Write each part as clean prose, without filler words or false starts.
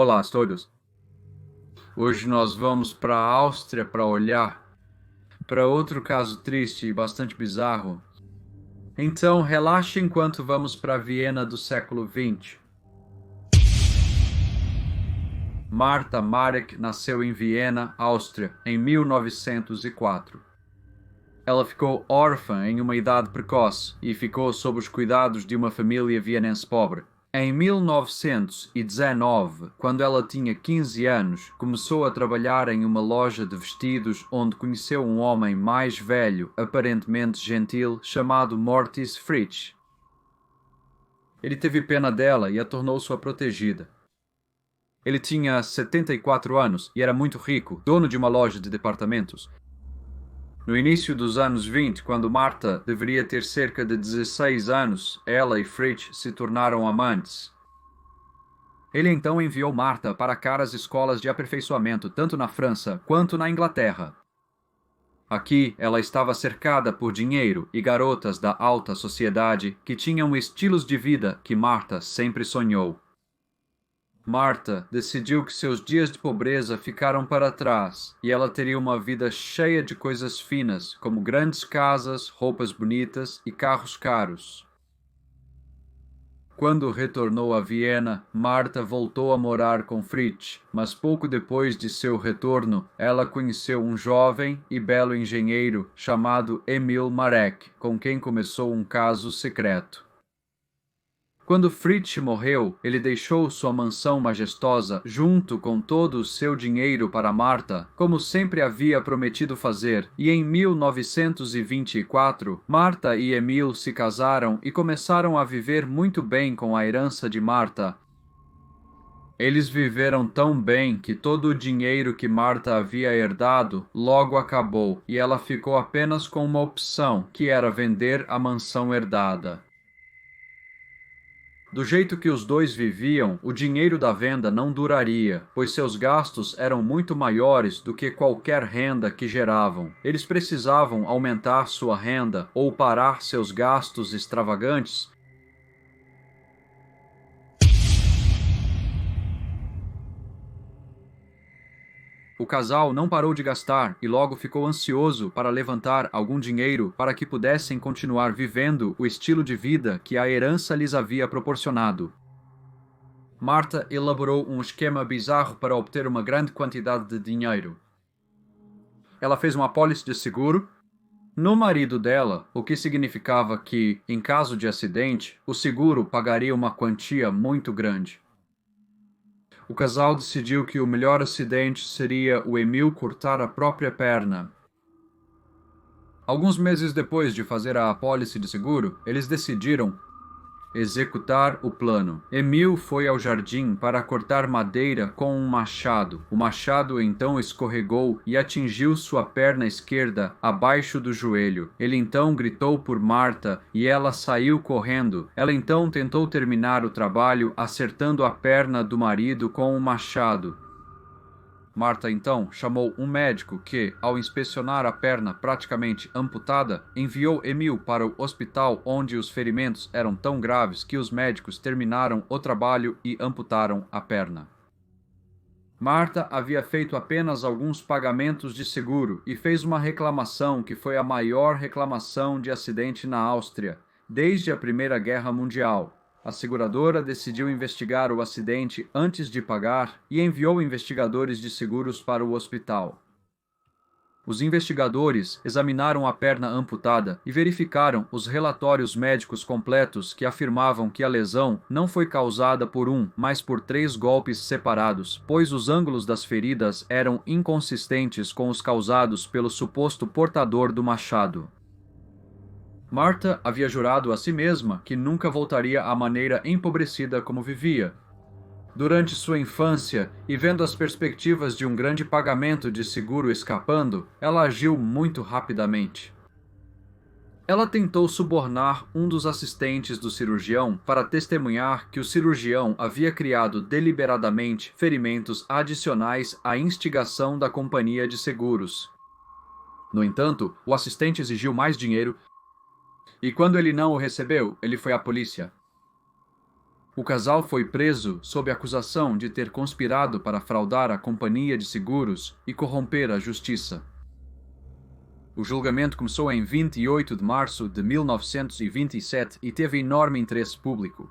Olá a todos. Hoje nós vamos para a Áustria para olhar para outro caso triste e bastante bizarro. Então, relaxe enquanto vamos para a Viena do século XX. Marta Marek nasceu em Viena, Áustria, em 1904. Ela ficou órfã em uma idade precoce e ficou sob os cuidados de uma família vienense pobre. Em 1919, quando ela tinha 15 anos, começou a trabalhar em uma loja de vestidos onde conheceu um homem mais velho, aparentemente gentil, chamado Mortis Fritsch. Ele teve pena dela e a tornou sua protegida. Ele tinha 74 anos e era muito rico, dono de uma loja de departamentos. No início dos anos 20, quando Marta deveria ter cerca de 16 anos, ela e Fritsch se tornaram amantes. Ele então enviou Marta para caras escolas de aperfeiçoamento, tanto na França quanto na Inglaterra. Aqui, ela estava cercada por dinheiro e garotas da alta sociedade que tinham estilos de vida que Marta sempre sonhou. Marta decidiu que seus dias de pobreza ficaram para trás e ela teria uma vida cheia de coisas finas, como grandes casas, roupas bonitas e carros caros. Quando retornou a Viena, Marta voltou a morar com Fritsch, mas pouco depois de seu retorno, ela conheceu um jovem e belo engenheiro chamado Emil Marek, com quem começou um caso secreto. Quando Fritsch morreu, ele deixou sua mansão majestosa junto com todo o seu dinheiro para Marta, como sempre havia prometido fazer, e em 1924, Marta e Emil se casaram e começaram a viver muito bem com a herança de Marta. Eles viveram tão bem que todo o dinheiro que Marta havia herdado logo acabou, e ela ficou apenas com uma opção, que era vender a mansão herdada. Do jeito que os dois viviam, o dinheiro da venda não duraria, pois seus gastos eram muito maiores do que qualquer renda que geravam. Eles precisavam aumentar sua renda ou parar seus gastos extravagantes. O casal não parou de gastar e logo ficou ansioso para levantar algum dinheiro para que pudessem continuar vivendo o estilo de vida que a herança lhes havia proporcionado. Marta elaborou um esquema bizarro para obter uma grande quantidade de dinheiro. Ela fez uma apólice de seguro no marido dela, o que significava que, em caso de acidente, o seguro pagaria uma quantia muito grande. O casal decidiu que o melhor acidente seria o Emil cortar a própria perna. Alguns meses depois de fazer a apólice de seguro, eles decidiram executar o plano. Emil foi ao jardim para cortar madeira com um machado. O machado então escorregou e atingiu sua perna esquerda abaixo do joelho. Ele então gritou por Marta e ela saiu correndo. Ela então tentou terminar o trabalho acertando a perna do marido com o machado. Marta então chamou um médico que, ao inspecionar a perna praticamente amputada, enviou Emil para o hospital onde os ferimentos eram tão graves que os médicos terminaram o trabalho e amputaram a perna. Marta havia feito apenas alguns pagamentos de seguro e fez uma reclamação que foi a maior reclamação de acidente na Áustria desde a Primeira Guerra Mundial. A seguradora decidiu investigar o acidente antes de pagar e enviou investigadores de seguros para o hospital. Os investigadores examinaram a perna amputada e verificaram os relatórios médicos completos que afirmavam que a lesão não foi causada por mas por 3 golpes separados, pois os ângulos das feridas eram inconsistentes com os causados pelo suposto portador do machado. Marta havia jurado a si mesma que nunca voltaria à maneira empobrecida como vivia. Durante sua infância, e vendo as perspectivas de um grande pagamento de seguro escapando, ela agiu muito rapidamente. Ela tentou subornar um dos assistentes do cirurgião para testemunhar que o cirurgião havia criado deliberadamente ferimentos adicionais à instigação da companhia de seguros. No entanto, o assistente exigiu mais dinheiro e quando ele não o recebeu, ele foi à polícia. O casal foi preso sob acusação de ter conspirado para fraudar a companhia de seguros e corromper a justiça. O julgamento começou em 28 de março de 1927 e teve enorme interesse público.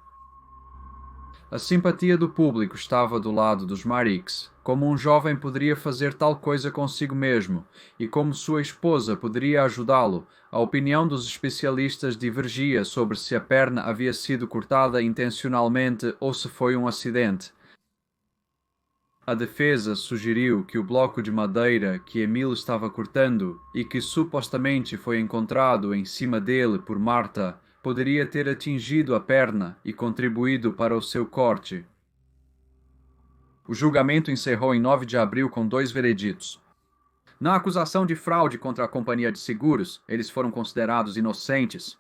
A simpatia do público estava do lado dos Mareks, como um jovem poderia fazer tal coisa consigo mesmo e como sua esposa poderia ajudá-lo. A opinião dos especialistas divergia sobre se a perna havia sido cortada intencionalmente ou se foi um acidente. A defesa sugeriu que o bloco de madeira que Emil estava cortando e que supostamente foi encontrado em cima dele por Marta poderia ter atingido a perna e contribuído para o seu corte. O julgamento encerrou em 9 de abril com 2 vereditos. Na acusação de fraude contra a companhia de seguros, eles foram considerados inocentes.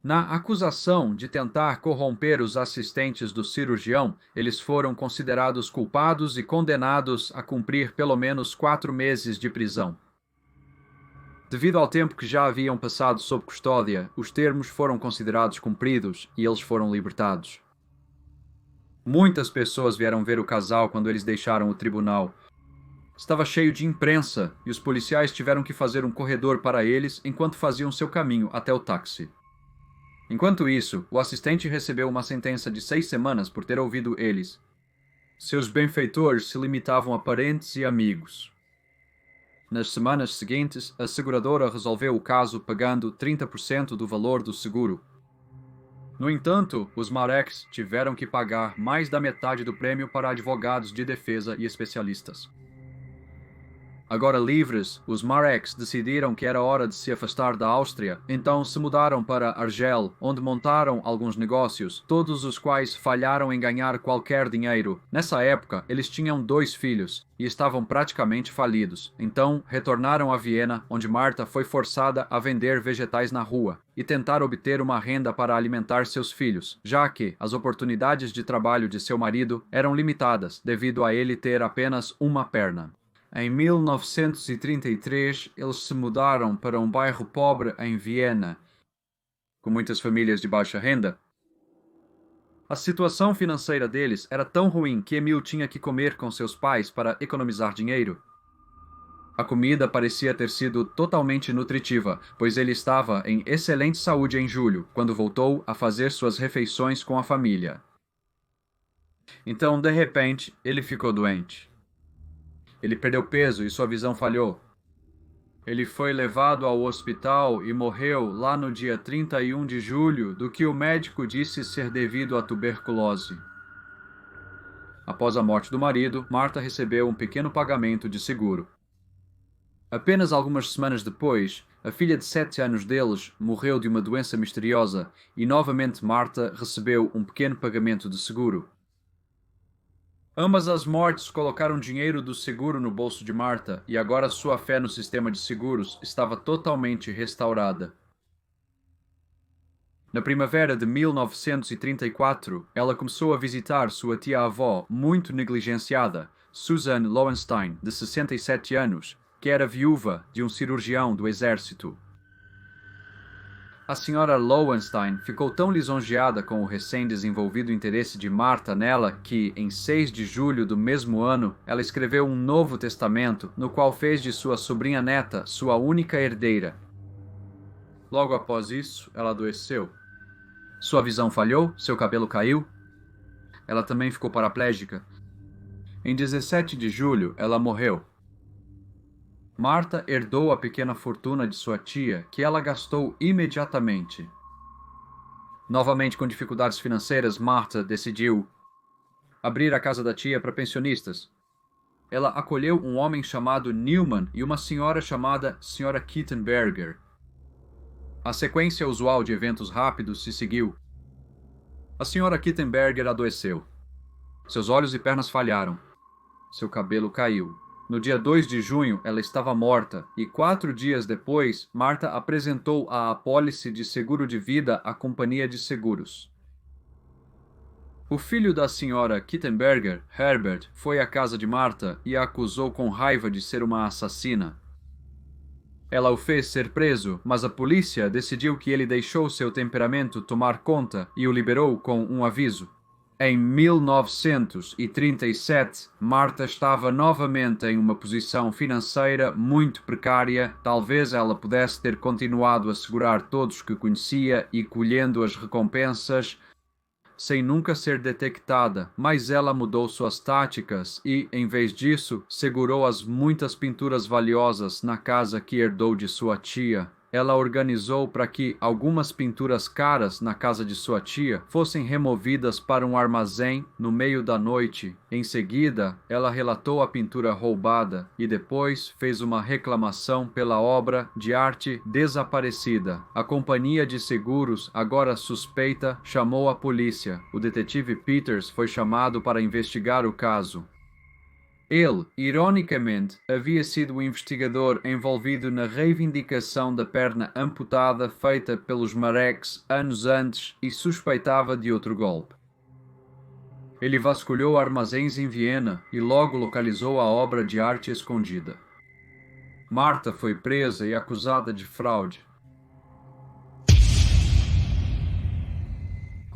Na acusação de tentar corromper os assistentes do cirurgião, eles foram considerados culpados e condenados a cumprir pelo menos 4 meses de prisão. Devido ao tempo que já haviam passado sob custódia, os termos foram considerados cumpridos e eles foram libertados. Muitas pessoas vieram ver o casal quando eles deixaram o tribunal. Estava cheio de imprensa e os policiais tiveram que fazer um corredor para eles enquanto faziam seu caminho até o táxi. Enquanto isso, o assistente recebeu uma sentença de 6 semanas por ter ouvido eles. Seus benfeitores se limitavam a parentes e amigos. Nas semanas seguintes, a seguradora resolveu o caso pagando 30% do valor do seguro. No entanto, os Mareks tiveram que pagar mais da metade do prêmio para advogados de defesa e especialistas. Agora livres, os Mareks decidiram que era hora de se afastar da Áustria, então se mudaram para Argel, onde montaram alguns negócios, todos os quais falharam em ganhar qualquer dinheiro. Nessa época, eles tinham 2 filhos e estavam praticamente falidos. Então, retornaram a Viena, onde Marta foi forçada a vender vegetais na rua e tentar obter uma renda para alimentar seus filhos, já que as oportunidades de trabalho de seu marido eram limitadas devido a ele ter apenas uma perna. Em 1933, eles se mudaram para um bairro pobre em Viena, com muitas famílias de baixa renda. A situação financeira deles era tão ruim que Emil tinha que comer com seus pais para economizar dinheiro. A comida parecia ter sido totalmente nutritiva, pois ele estava em excelente saúde em julho, quando voltou a fazer suas refeições com a família. Então, de repente, ele ficou doente. Ele perdeu peso e sua visão falhou. Ele foi levado ao hospital e morreu lá no dia 31 de julho, do que o médico disse ser devido à tuberculose. Após a morte do marido, Marta recebeu um pequeno pagamento de seguro. Apenas algumas semanas depois, a filha de 7 anos deles morreu de uma doença misteriosa e novamente Marta recebeu um pequeno pagamento de seguro. Ambas as mortes colocaram dinheiro do seguro no bolso de Marta e agora sua fé no sistema de seguros estava totalmente restaurada. Na primavera de 1934, ela começou a visitar sua tia-avó muito negligenciada, Susan Lowenstein, de 67 anos, que era viúva de um cirurgião do exército. A senhora Lowenstein ficou tão lisonjeada com o recém-desenvolvido interesse de Marta nela que, em 6 de julho do mesmo ano, ela escreveu um novo testamento, no qual fez de sua sobrinha neta sua única herdeira. Logo após isso, ela adoeceu. Sua visão falhou, seu cabelo caiu. Ela também ficou paraplégica. Em 17 de julho, ela morreu. Marta herdou a pequena fortuna de sua tia, que ela gastou imediatamente. Novamente com dificuldades financeiras, Marta decidiu abrir a casa da tia para pensionistas. Ela acolheu um homem chamado Newman e uma senhora chamada Sra. Kittenberger. A sequência usual de eventos rápidos se seguiu. A Sra. Kittenberger adoeceu. Seus olhos e pernas falharam. Seu cabelo caiu. No dia 2 de junho, ela estava morta, e 4 dias depois, Marta apresentou a apólice de seguro de vida à companhia de seguros. O filho da senhora Kittenberger, Herbert, foi à casa de Marta e a acusou com raiva de ser uma assassina. Ela o fez ser preso, mas a polícia decidiu que ele deixou seu temperamento tomar conta e o liberou com um aviso. Em 1937, Marta estava novamente em uma posição financeira muito precária. Talvez ela pudesse ter continuado a segurar todos que conhecia e colhendo as recompensas sem nunca ser detectada, mas ela mudou suas táticas e, em vez disso, segurou as muitas pinturas valiosas na casa que herdou de sua tia. Ela organizou para que algumas pinturas caras na casa de sua tia fossem removidas para um armazém no meio da noite. Em seguida, ela relatou a pintura roubada e depois fez uma reclamação pela obra de arte desaparecida. A companhia de seguros, agora suspeita, chamou a polícia. O detetive Peters foi chamado para investigar o caso. Ele, ironicamente, havia sido o investigador envolvido na reivindicação da perna amputada feita pelos Marecs anos antes e suspeitava de outro golpe. Ele vasculhou armazéns em Viena e logo localizou a obra de arte escondida. Marta foi presa e acusada de fraude.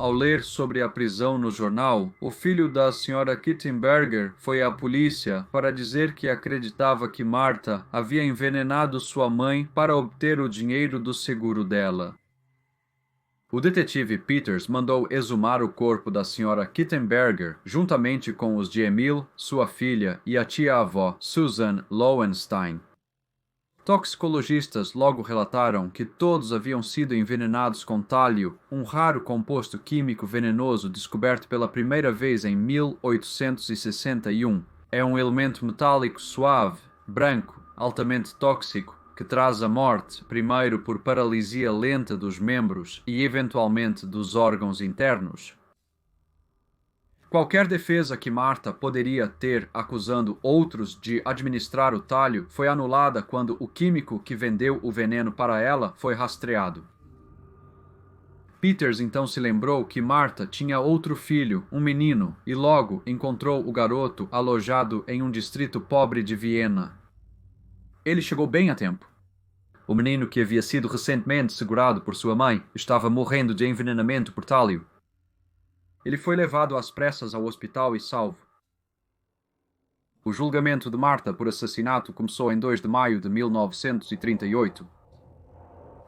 Ao ler sobre a prisão no jornal, o filho da Sra. Kittenberger foi à polícia para dizer que acreditava que Marta havia envenenado sua mãe para obter o dinheiro do seguro dela. O detetive Peters mandou exumar o corpo da Sra. Kittenberger, juntamente com os de Emil, sua filha, e a tia-avó, Susan Lowenstein. Toxicologistas logo relataram que todos haviam sido envenenados com tálio, um raro composto químico venenoso descoberto pela primeira vez em 1861. É um elemento metálico suave, branco, altamente tóxico, que traz a morte, primeiro por paralisia lenta dos membros e eventualmente dos órgãos internos. Qualquer defesa que Marta poderia ter acusando outros de administrar o talho foi anulada quando o químico que vendeu o veneno para ela foi rastreado. Peters então se lembrou que Marta tinha outro filho, um menino, e logo encontrou o garoto alojado em um distrito pobre de Viena. Ele chegou bem a tempo. O menino, que havia sido recentemente segurado por sua mãe, estava morrendo de envenenamento por tálio. Ele foi levado às pressas ao hospital e salvo. O julgamento de Marta por assassinato começou em 2 de maio de 1938.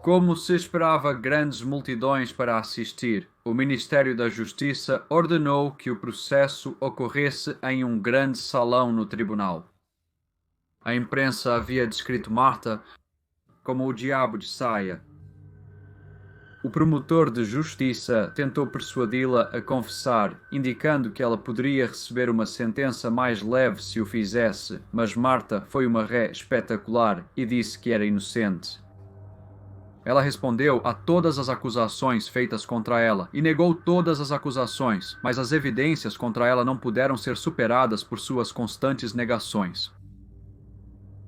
Como se esperava grandes multidões para assistir, o Ministério da Justiça ordenou que o processo ocorresse em um grande salão no tribunal. A imprensa havia descrito Marta como o diabo de saia. O promotor de justiça tentou persuadi-la a confessar, indicando que ela poderia receber uma sentença mais leve se o fizesse, mas Marta foi uma ré espetacular e disse que era inocente. Ela respondeu a todas as acusações feitas contra ela e negou todas as acusações, mas as evidências contra ela não puderam ser superadas por suas constantes negações.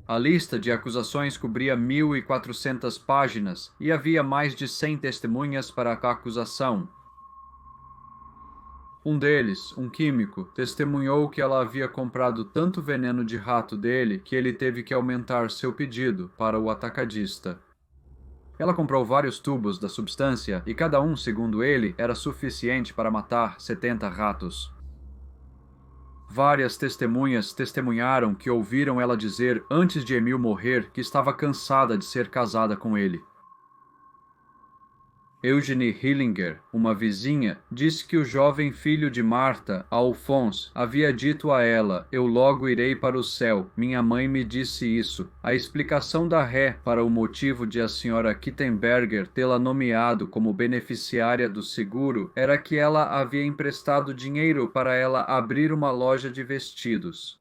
A lista de acusações cobria 1.400 páginas e havia mais de 100 testemunhas para a acusação. Um deles, um químico, testemunhou que ela havia comprado tanto veneno de rato dele que ele teve que aumentar seu pedido para o atacadista. Ela comprou vários tubos da substância e cada um, segundo ele, era suficiente para matar 70 ratos. Várias testemunhas testemunharam que ouviram ela dizer antes de Emil morrer que estava cansada de ser casada com ele. Eugenie Hillinger, uma vizinha, disse que o jovem filho de Marta, Alphonse, havia dito a ela: "Eu logo irei para o céu. Minha mãe me disse isso." A explicação da ré para o motivo de a Sra. Kittenberger tê-la nomeado como beneficiária do seguro era que ela havia emprestado dinheiro para ela abrir uma loja de vestidos.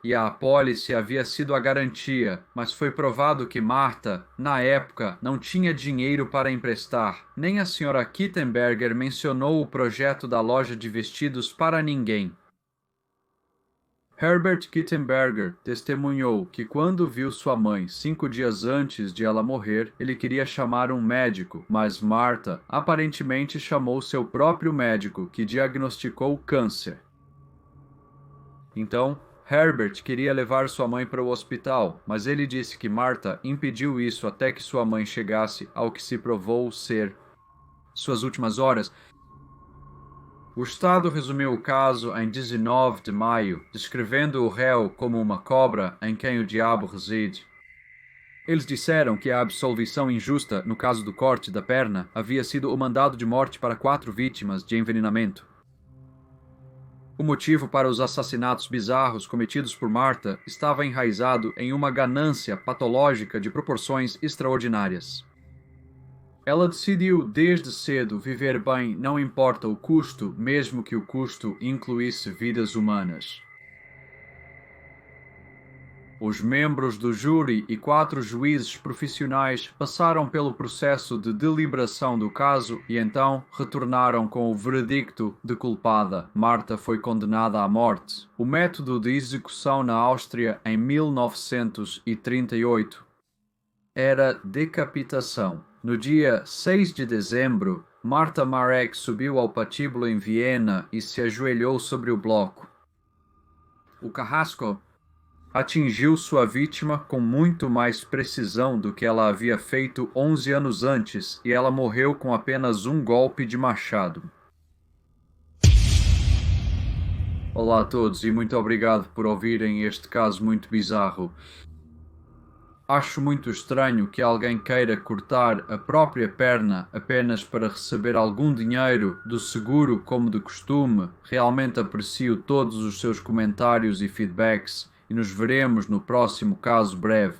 E a apólice havia sido a garantia, mas foi provado que Marta, na época, não tinha dinheiro para emprestar. Nem a Sra. Kittenberger mencionou o projeto da loja de vestidos para ninguém. Herbert Kittenberger testemunhou que quando viu sua mãe 5 dias antes de ela morrer, ele queria chamar um médico, mas Marta aparentemente chamou seu próprio médico, que diagnosticou câncer. Então, Herbert queria levar sua mãe para o hospital, mas ele disse que Marta impediu isso até que sua mãe chegasse ao que se provou ser suas últimas horas. O Estado resumiu o caso em 19 de maio, descrevendo o réu como uma cobra em quem o diabo reside. Eles disseram que a absolvição injusta no caso do corte da perna havia sido o mandado de morte para 4 vítimas de envenenamento. O motivo para os assassinatos bizarros cometidos por Martha estava enraizado em uma ganância patológica de proporções extraordinárias. Ela decidiu desde cedo viver bem, não importa o custo, mesmo que o custo incluísse vidas humanas. Os membros do júri e 4 juízes profissionais passaram pelo processo de deliberação do caso e então retornaram com o veredicto de culpada. Martha foi condenada à morte. O método de execução na Áustria em 1938 era decapitação. No dia 6 de dezembro, Martha Marek subiu ao patíbulo em Viena e se ajoelhou sobre o bloco. O carrasco atingiu sua vítima com muito mais precisão do que ela havia feito 11 anos antes, e ela morreu com apenas um golpe de machado. Olá a todos e muito obrigado por ouvirem este caso muito bizarro. Acho muito estranho que alguém queira cortar a própria perna apenas para receber algum dinheiro do seguro como de costume. Realmente aprecio todos os seus comentários e feedbacks e nos veremos no próximo caso breve.